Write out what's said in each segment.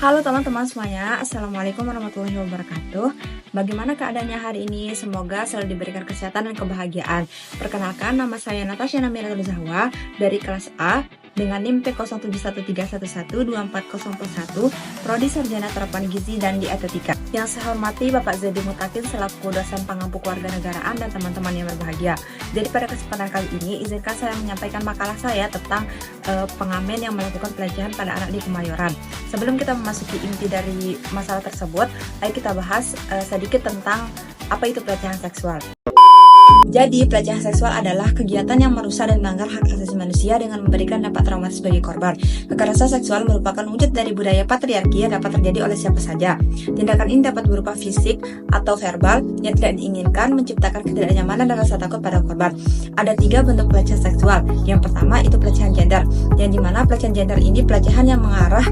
Halo teman-teman semuanya, Assalamualaikum warahmatullahi wabarakatuh. Bagaimana keadaannya hari ini? Semoga selalu diberikan kesehatan dan kebahagiaan. Perkenalkan, nama saya Natasha Namiratul Zahwa dari kelas A dengan NIM P0713112401, Prodi Sarjana Terapan Gizi dan Dietetika. Yang saya hormati Bapak Zaidi Mutakin selaku dosen pengampu kewarganegaraan dan teman-teman yang berbahagia. Jadi pada kesempatan kali ini, izinkan saya menyampaikan makalah saya tentang pengamen yang melakukan pelecehan pada anak di Kemayoran. Sebelum kita memasuki inti dari masalah tersebut, ayo kita bahas sedikit tentang apa itu pelecehan seksual. Jadi, pelecehan seksual adalah kegiatan yang merusak dan melanggar hak asasi manusia dengan memberikan dampak traumatis bagi korban. Kekerasan seksual merupakan wujud dari budaya patriarki yang dapat terjadi oleh siapa saja. Tindakan ini dapat berupa fisik atau verbal yang tidak diinginkan, menciptakan ketidaknyamanan dan rasa takut pada korban. Ada 3 bentuk pelecehan seksual. Yang pertama itu pelecehan gender, yang dimana pelecehan gender ini pelecehan yang mengarah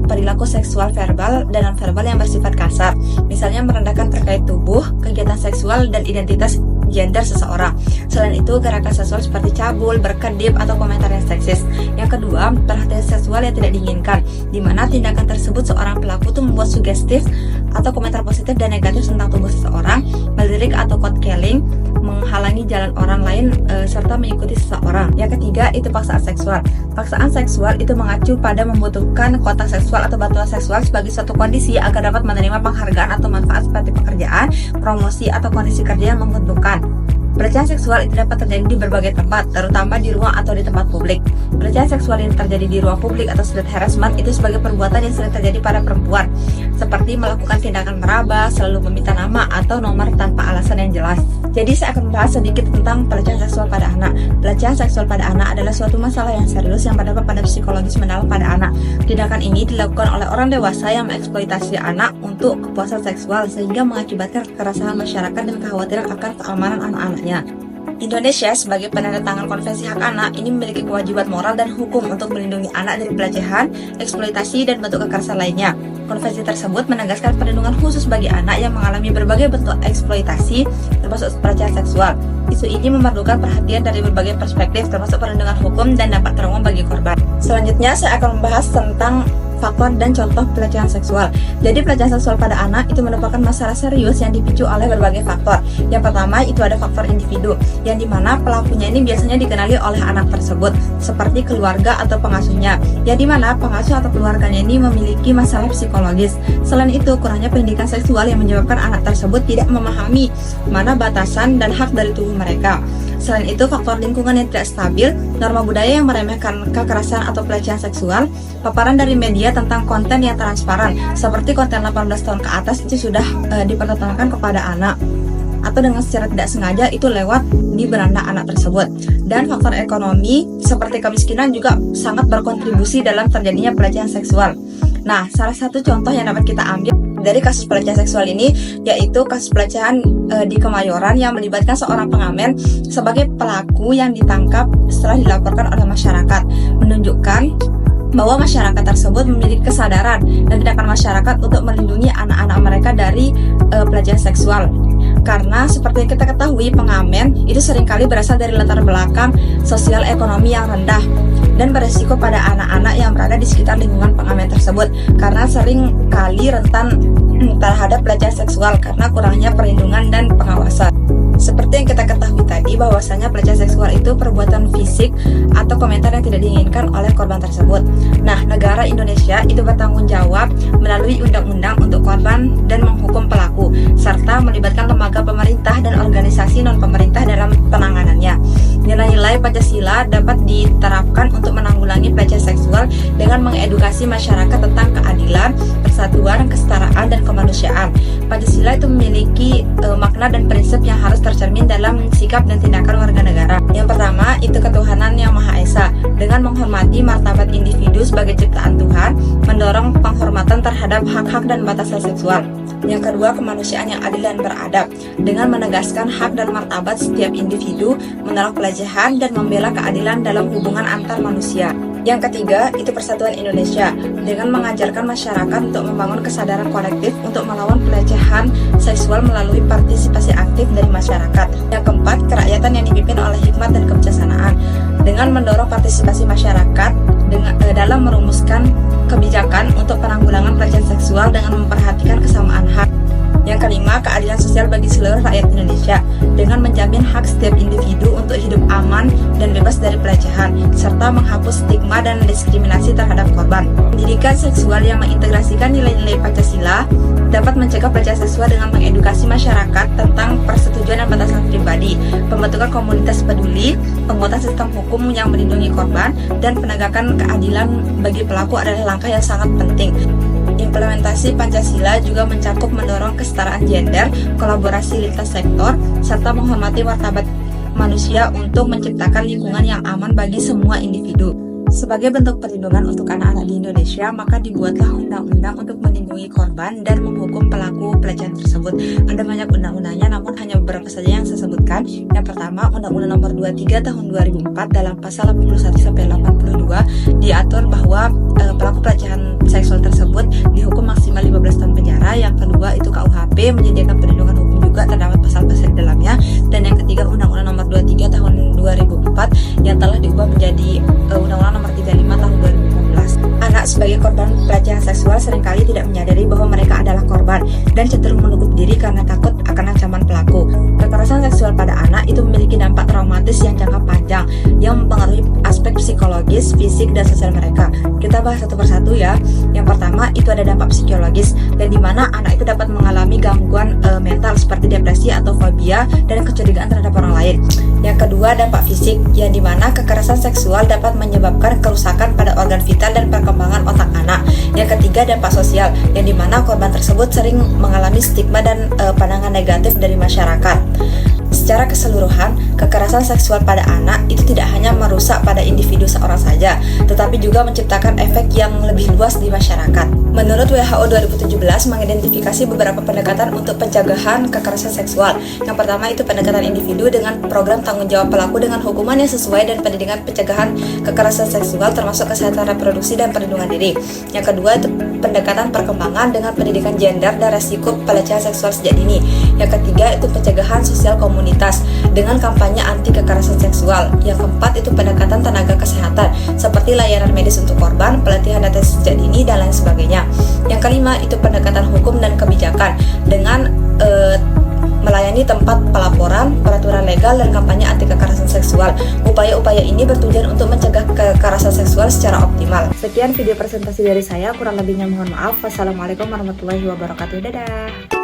perilaku seksual verbal dan non-verbal yang bersifat kasar. Misalnya merendahkan terkait tubuh, kegiatan seksual, dan identitas gender seseorang. Selain itu, gerakan seksual seperti cabul, berkedip, atau komentar yang seksis. Yang kedua, perhatian seksual yang tidak diinginkan, di mana tindakan tersebut seorang pelaku itu membuat sugestif atau komentar positif dan negatif tentang tubuh seseorang, melirik atau court-killing, menghalangi jalan orang lain, serta mengikuti seseorang. Yang ketiga, itu paksaan seksual. Paksaan seksual itu mengacu pada membutuhkan kontak seksual atau bantuan seksual sebagai suatu kondisi agar dapat menerima penghargaan atau manfaat seperti pekerjaan, promosi, atau kondisi kerja yang menguntungkan. Pelecehan seksual itu dapat terjadi di berbagai tempat, terutama di ruang atau di tempat publik. Pelecehan seksual yang terjadi di ruang publik atau street harassment itu sebagai perbuatan yang sering terjadi pada perempuan, seperti melakukan tindakan meraba, selalu meminta nama atau nomor tanpa alasan yang jelas. Jadi saya akan membahas sedikit tentang pelecehan seksual pada anak. Pelecehan seksual pada anak adalah suatu masalah yang serius yang berdampak pada psikologis mendalam pada anak. Tindakan ini dilakukan oleh orang dewasa yang mengeksploitasi anak untuk kepuasan seksual sehingga mengakibatkan kekerasan masyarakat dan kekhawatiran akan keamanan anak-anaknya. Indonesia sebagai penandatangan Konvensi Hak Anak ini memiliki kewajiban moral dan hukum untuk melindungi anak dari pelecehan, eksploitasi, dan bentuk kekerasan lainnya. Konvensi tersebut menegaskan perlindungan khusus bagi anak yang mengalami berbagai bentuk eksploitasi, termasuk pelecehan seksual. Isu ini memerlukan perhatian dari berbagai perspektif, termasuk perlindungan hukum dan dampak trauma bagi korban. Selanjutnya, saya akan membahas tentang faktor dan contoh pelecehan seksual. Jadi pelecehan seksual pada anak itu merupakan masalah serius yang dipicu oleh berbagai faktor. Yang pertama itu ada faktor individu, yang dimana pelakunya ini biasanya dikenali oleh anak tersebut, seperti keluarga atau pengasuhnya, yang dimana pengasuh atau keluarganya ini memiliki masalah psikologis. Selain itu, kurangnya pendidikan seksual yang menyebabkan anak tersebut tidak memahami mana batasan dan hak dari tubuh mereka. Selain itu, faktor lingkungan yang tidak stabil, norma budaya yang meremehkan kekerasan atau pelecehan seksual, paparan dari media tentang konten yang transparan, seperti konten 18 tahun ke atas itu sudah dipertontonkan kepada anak, atau dengan secara tidak sengaja itu lewat di beranda anak tersebut. Dan faktor ekonomi seperti kemiskinan juga sangat berkontribusi dalam terjadinya pelecehan seksual. Nah, salah satu contoh yang dapat kita ambil dari kasus pelecehan seksual ini yaitu kasus pelecehan di Kemayoran yang melibatkan seorang pengamen sebagai pelaku yang ditangkap setelah dilaporkan oleh masyarakat, menunjukkan bahwa masyarakat tersebut memiliki kesadaran dan tindakan masyarakat untuk melindungi anak-anak mereka dari pelecehan seksual. Karena seperti yang kita ketahui, pengamen itu seringkali berasal dari latar belakang sosial ekonomi yang rendah dan beresiko pada anak-anak yang berada di sekitar lingkungan pengamen tersebut, karena sering kali rentan terhadap pelecehan seksual karena kurangnya perlindungan dan pengawasan. Seperti yang kita ketahui tadi, bahwasanya pelecehan seksual itu perbuatan fisik atau komentar yang tidak diinginkan oleh korban tersebut. Nah, negara Indonesia itu bertanggung jawab melalui undang-undang untuk korban dan menghukum pelaku, serta melibatkan lembaga pemerintah dan organisasi non-pemerintah dalam penanganannya. Nilai-nilai Pancasila dapat diterapkan untuk menanggulangi pelecehan seksual dengan mengedukasi masyarakat tentang keadilan, persatuan, kesetaraan, dan kemanusiaan. Pancasila itu memiliki makna dan prinsip yang harus tercermin dalam sikap dan tindakan warga negara. Yang pertama, itu ketuhanan yang Maha Esa, dengan menghormati martabat individu sebagai ciptaan Tuhan, mendorong penghormatan terhadap hak-hak dan batasan seksual. Yang kedua, kemanusiaan yang adil dan beradab, dengan menegaskan hak dan martabat setiap individu, menolak pelecehan, dan membela keadilan dalam hubungan antar manusia. Yang ketiga, itu persatuan Indonesia, dengan mengajarkan masyarakat untuk membangun kesadaran kolektif untuk melawan pelecehan seksual melalui partisipasi aktif dari masyarakat. Yang keempat, kerakyatan yang dipimpin oleh hikmat dan kebijaksanaan, dengan mendorong partisipasi masyarakat dalam merumuskan kebijakan untuk penanggulangan pelecehan seksual dengan memperhatikan kesamaan hak. Yang kelima, keadilan sosial bagi seluruh rakyat Indonesia dengan menjamin hak setiap individu untuk hidup aman dan bebas dari pelecehan, serta menghapus stigma dan diskriminasi terhadap korban. Pendidikan seksual yang mengintegrasikan nilai-nilai Pancasila dapat mencegah pelecehan seksual dengan mengedukasi masyarakat tentang persetujuan dan batasan pribadi, pembentukan komunitas peduli, penguatan sistem hukum yang melindungi korban, dan penegakan keadilan bagi pelaku adalah langkah yang sangat penting. Implementasi Pancasila juga mencakup mendorong kesetaraan gender, kolaborasi lintas sektor, serta menghormati martabat manusia untuk menciptakan lingkungan yang aman bagi semua individu. Sebagai bentuk perlindungan untuk anak-anak di Indonesia, maka dibuatlah undang-undang untuk melindungi korban dan menghukum pelaku pelecehan tersebut. Ada banyak undang-undangnya, namun hanya beberapa saja yang saya sebutkan. Yang pertama, Undang-Undang Nomor 23 Tahun 2004 dalam pasal 81-82 diatur bahwa pelaku pelecehan seksual tersebut dihukum maksimal 15 tahun penjara. Yang kedua, itu KUHP menyediakan perlindungan hukum juga terdapat pasal-pasal di dalamnya. Dan yang ketiga, Undang-Undang Nomor 23 Tahun 2004 yang telah diubah menjadi Undang-Undang Nomor 35 Tahun 2015. Anak sebagai korban pelecehan seksual seringkali tidak menyadari bahwa mereka adalah korban dan cenderung menutup diri karena takut akan ancaman pelaku. Kekerasan seksual pada anak itu memiliki dampak traumatis yang jangka panjang yang mempengaruhi aspek psikologis, fisik, dan sosial mereka. Kita bahas satu persatu ya. Yang pertama itu ada dampak psikologis, dan di mana anak itu dapat mengalami gangguan mental seperti depresi atau fobia dan kecurigaan terhadap orang lain. Yang kedua, dampak fisik, yang di mana kekerasan seksual dapat menyebabkan kerusakan pada organ vital dan perkembangan otak anak. Yang ketiga, dampak sosial, yang di mana korban tersebut sering mengalami stigma dan pandangan negatif dari masyarakat. Secara keseluruhan, kekerasan seksual pada anak itu tidak hanya merusak pada individu seorang saja, tetapi juga menciptakan efek yang lebih luas di masyarakat. Menurut WHO 2017 mengidentifikasi beberapa pendekatan untuk pencegahan kekerasan seksual. Yang pertama itu pendekatan individu dengan program tanggung jawab pelaku dengan hukuman yang sesuai dan pendidikan pencegahan kekerasan seksual termasuk kesehatan reproduksi dan perlindungan diri. Yang kedua itu pendekatan perkembangan dengan pendidikan gender dan resiko pelecehan seksual sejak dini. Yang ketiga itu pencegahan sosial komunitas dengan kampanye anti kekerasan seksual. Yang keempat itu pendekatan tenaga kesehatan seperti layanan medis untuk korban, pelatihan deteksi sejak dini, dan lain sebagainya. Yang kelima itu pendekatan hukum dan kebijakan dengan melayani tempat pelaporan, peraturan legal, dan kampanye anti kekerasan seksual. Upaya-upaya ini bertujuan untuk mencegah kekerasan seksual secara optimal. Sekian video presentasi dari saya, kurang lebihnya mohon maaf. Wassalamualaikum warahmatullahi wabarakatuh. Dadah.